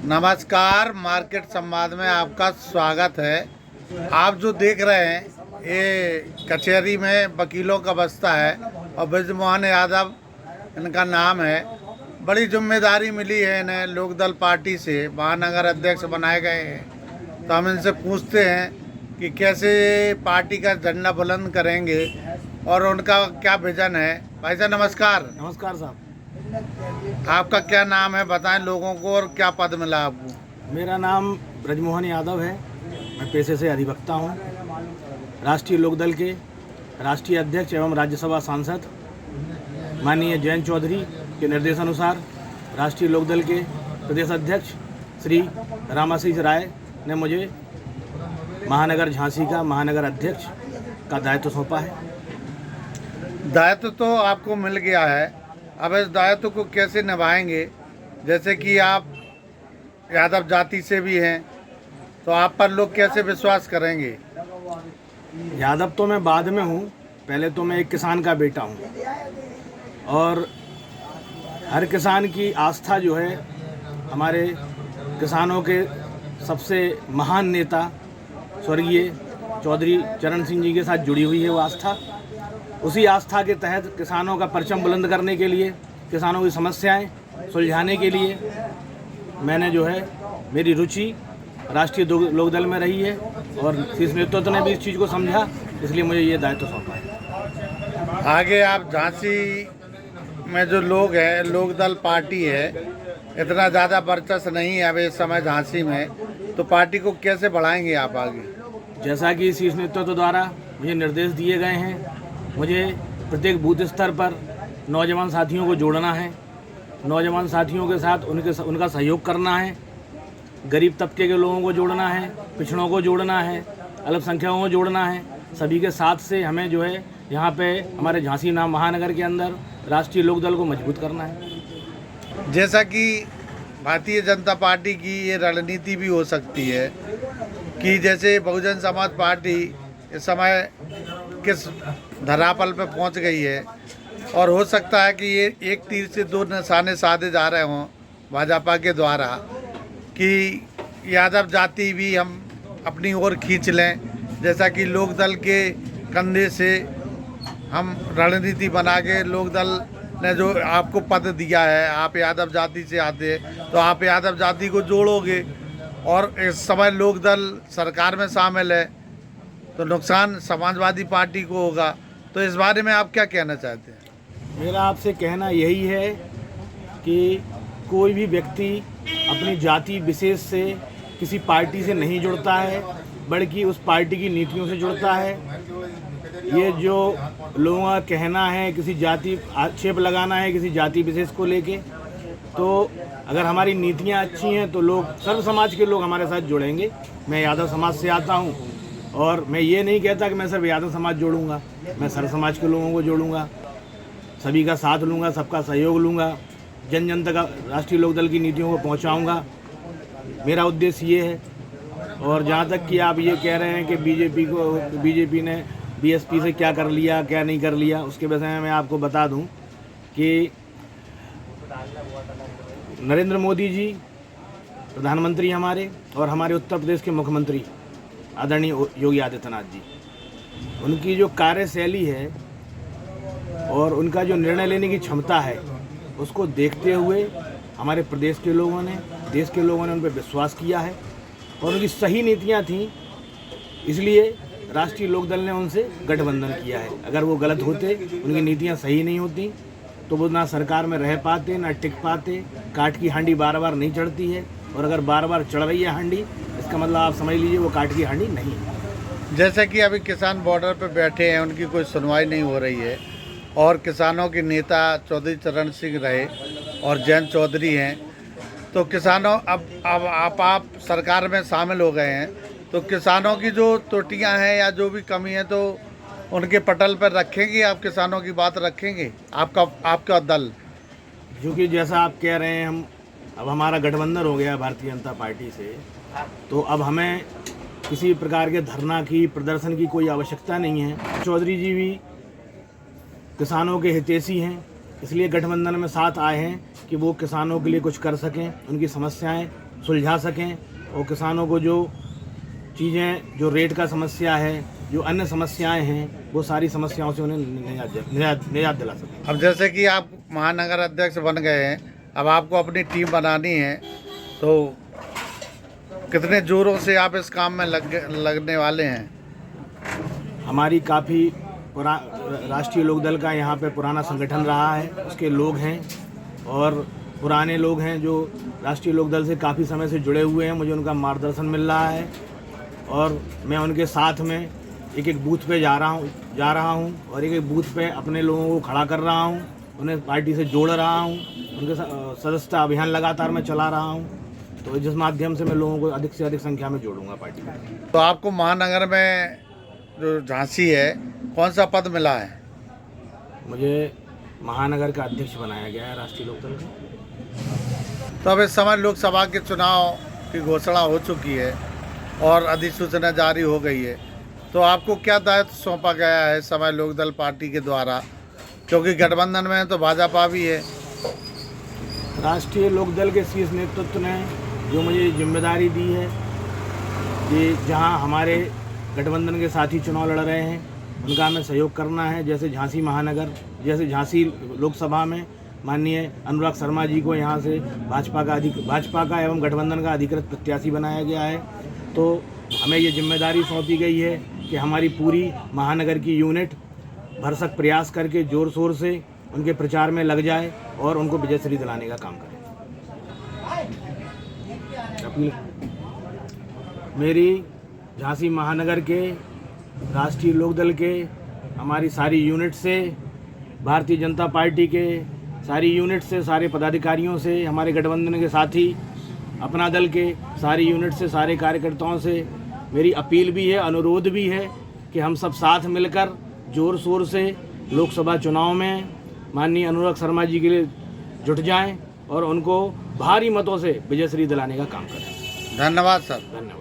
नमस्कार, मार्केट संवाद में आपका स्वागत है। आप जो देख रहे हैं ये कचहरी में वकीलों का बस्ता है और ब्रजमोहन यादव इनका नाम है। बड़ी जिम्मेदारी मिली है इन्हें लोकदल पार्टी से, महानगर अध्यक्ष बनाए गए हैं। तो हम इनसे पूछते हैं कि कैसे पार्टी का झंडा बुलंद करेंगे और उनका क्या विजन है। भाई साहब नमस्कार। नमस्कार साहब। आपका क्या नाम है बताएं लोगों को, और क्या पद मिला आपको? मेरा नाम ब्रजमोहन यादव है। मैं पेशे से अधिवक्ता हूँ। राष्ट्रीय लोकदल के राष्ट्रीय अध्यक्ष एवं राज्यसभा सांसद माननीय जयंत चौधरी के निर्देशानुसार राष्ट्रीय लोकदल के प्रदेश अध्यक्ष श्री रामाशीष राय ने मुझे महानगर झांसी का महानगर अध्यक्ष का दायित्व सौंपा है। दायित्व तो आपको मिल गया है, अब इस दायित्व को कैसे निभाएंगे? जैसे कि आप यादव जाति से भी हैं, तो आप पर लोग कैसे विश्वास करेंगे? यादव तो मैं बाद में हूँ, पहले तो मैं एक किसान का बेटा हूँ और हर किसान की आस्था जो है हमारे किसानों के सबसे महान नेता स्वर्गीय चौधरी चरण सिंह जी के साथ जुड़ी हुई है। वो आस्था, उसी आस्था के तहत किसानों का परचम बुलंद करने के लिए, किसानों की समस्याएं सुलझाने के लिए मैंने जो है मेरी रुचि राष्ट्रीय लोकदल में रही है और शीर्ष नेतृत्व ने भी इस चीज़ को समझा, इसलिए मुझे ये दायित्व सौंपा है। आगे आप झांसी में जो लोग हैं, लोकदल पार्टी है, इतना ज़्यादा वर्चस्व नहीं है अब इस समय झांसी में, तो पार्टी को कैसे बढ़ाएंगे आप आगे? जैसा कि शीर्ष नेतृत्व द्वारा मुझे निर्देश दिए गए हैं, मुझे प्रत्येक बूथ स्तर पर नौजवान साथियों को जोड़ना है, नौजवान साथियों के साथ उनका सहयोग करना है, गरीब तबके के लोगों को जोड़ना है, पिछड़ों को जोड़ना है, अल्पसंख्यकों को जोड़ना है। सभी के साथ से हमें जो है यहाँ पे हमारे झांसी नाम महानगर के अंदर राष्ट्रीय लोकदल को मजबूत करना है। जैसा कि भारतीय जनता पार्टी की ये रणनीति भी हो सकती है कि जैसे बहुजन समाज पार्टी इस समय किस धरातल पे पहुंच गई है, और हो सकता है कि ये एक तीर से दो निशाने साधे जा रहे हों भाजपा के द्वारा कि यादव जाति भी हम अपनी ओर खींच लें। जैसा कि लोकदल के कंधे से हम रणनीति बना के, लोकदल ने जो आपको पद दिया है, आप यादव जाति से आते हैं तो आप यादव जाति को जोड़ोगे, और इस समय लोकदल सरकार में शामिल है तो नुकसान समाजवादी पार्टी को होगा। तो इस बारे में आप क्या कहना चाहते हैं? मेरा आपसे कहना यही है कि कोई भी व्यक्ति अपनी जाति विशेष से किसी पार्टी से नहीं जुड़ता है, बल्कि उस पार्टी की नीतियों से जुड़ता है। ये जो लोगों का कहना है किसी जाति आक्षेप लगाना है किसी जाति विशेष को लेके, तो अगर हमारी नीतियाँ अच्छी हैं तो लोग, सर्व समाज के लोग हमारे साथ जुड़ेंगे। मैं यादव समाज से आता हूँ और मैं ये नहीं कहता कि मैं सिर्फ यादव समाज जोड़ूंगा, मैं सर्व समाज के लोगों को जोड़ूंगा, सभी का साथ लूँगा, सबका सहयोग लूँगा, जन जन तक राष्ट्रीय लोकदल की नीतियों को पहुँचाऊँगा। मेरा उद्देश्य ये है। और जहाँ तक कि आप ये कह रहे हैं कि बीजेपी ने बीएसपी से क्या कर लिया क्या नहीं कर लिया, उसके विषय में मैं आपको बता दूं कि नरेंद्र मोदी जी प्रधानमंत्री हमारे, और हमारे उत्तर प्रदेश के मुख्यमंत्री आदरणीय योगी आदित्यनाथ जी, उनकी जो कार्यशैली है और उनका जो निर्णय लेने की क्षमता है, उसको देखते हुए हमारे प्रदेश के लोगों ने, देश के लोगों ने उन पर विश्वास किया है और उनकी सही नीतियां थीं, इसलिए राष्ट्रीय लोकदल ने उनसे गठबंधन किया है। अगर वो गलत होते, उनकी नीतियां सही नहीं होती, तो वो ना सरकार में रह पाते, ना टिक पाते। काट की हांडी बार बार नहीं चढ़ती है, और अगर बार बार चढ़ रही है हांडी, इसका मतलब आप समझ लीजिए वो काट की हांडी नहीं है। जैसे कि अभी किसान बॉर्डर पर बैठे हैं, उनकी कोई सुनवाई नहीं हो रही है, और किसानों के नेता चौधरी चरण सिंह रहे और जयंत चौधरी हैं, तो किसानों अब आप सरकार में शामिल हो गए हैं, तो किसानों की जो त्रुटियां हैं या जो भी कमी है, तो उनके पटल पर रखेंगे आप, किसानों की बात रखेंगे आपका दल? क्योंकि जैसा आप कह रहे हैं, अब हमारा गठबंधन हो गया भारतीय जनता पार्टी से, तो अब हमें किसी प्रकार के धरना की, प्रदर्शन की कोई आवश्यकता नहीं है। चौधरी जी भी किसानों के हितैषी हैं, इसलिए गठबंधन में साथ आए हैं कि वो किसानों के लिए कुछ कर सकें, उनकी समस्याएं सुलझा सकें और किसानों को जो चीज़ें, जो रेट का समस्या है, जो अन्य समस्याएं हैं, वो सारी समस्याओं से उन्हें निजात दिला सकें। अब जैसे कि आप महानगर अध्यक्ष बन गए हैं, अब आपको अपनी टीम बनानी है, तो कितने जोरों से आप इस काम में लगने वाले हैं? हमारी काफ़ी राष्ट्रीय लोकदल का यहाँ पे पुराना संगठन रहा है, उसके लोग हैं और पुराने लोग हैं जो राष्ट्रीय लोकदल से काफ़ी समय से जुड़े हुए हैं। मुझे उनका मार्गदर्शन मिल रहा है और मैं उनके साथ में एक एक बूथ पे जा रहा हूँ और एक एक बूथ पे अपने लोगों को खड़ा कर रहा हूँ, उन्हें पार्टी से जोड़ रहा हूँ, उनके सदस्यता अभियान लगातार मैं चला रहा हूँ, तो जिस माध्यम से मैं लोगों को अधिक से अधिक संख्या में जोड़ूंगा पार्टी में। तो आपको महानगर में जो झांसी है, कौन सा पद मिला है? मुझे महानगर का अध्यक्ष बनाया गया है राष्ट्रीय लोकदल का। तो अब इस समय लोकसभा के चुनाव की घोषणा हो चुकी है और अधिसूचना जारी हो गई है, तो आपको क्या दायित्व सौंपा गया है इस समय लोकदल पार्टी के द्वारा, क्योंकि गठबंधन में तो भाजपा भी है? राष्ट्रीय लोकदल के शीर्ष नेतृत्व ने जो मुझे जिम्मेदारी दी है कि जहां हमारे गठबंधन के साथी चुनाव लड़ रहे हैं उनका हमें सहयोग करना है। जैसे झांसी महानगर, जैसे झांसी लोकसभा में माननीय अनुराग शर्मा जी को यहाँ से भाजपा का एवं गठबंधन का अधिकृत प्रत्याशी बनाया गया है, तो हमें ये जिम्मेदारी सौंपी गई है कि हमारी पूरी महानगर की यूनिट भरसक प्रयास करके ज़ोर शोर से उनके प्रचार में लग जाए और उनको विजयश्री दिलाने का काम करें। मेरी झांसी महानगर के राष्ट्रीय लोकदल के हमारी सारी यूनिट से, भारतीय जनता पार्टी के सारी यूनिट से, सारे पदाधिकारियों से, हमारे गठबंधन के साथी अपना दल के सारी यूनिट से, सारे कार्यकर्ताओं से मेरी अपील भी है, अनुरोध भी है कि हम सब साथ मिलकर जोर शोर से लोकसभा चुनाव में माननीय अनुराग शर्मा जी के लिए जुट जाएं और उनको भारी मतों से विजयश्री दिलाने का काम करें। धन्यवाद सर। धन्यवाद।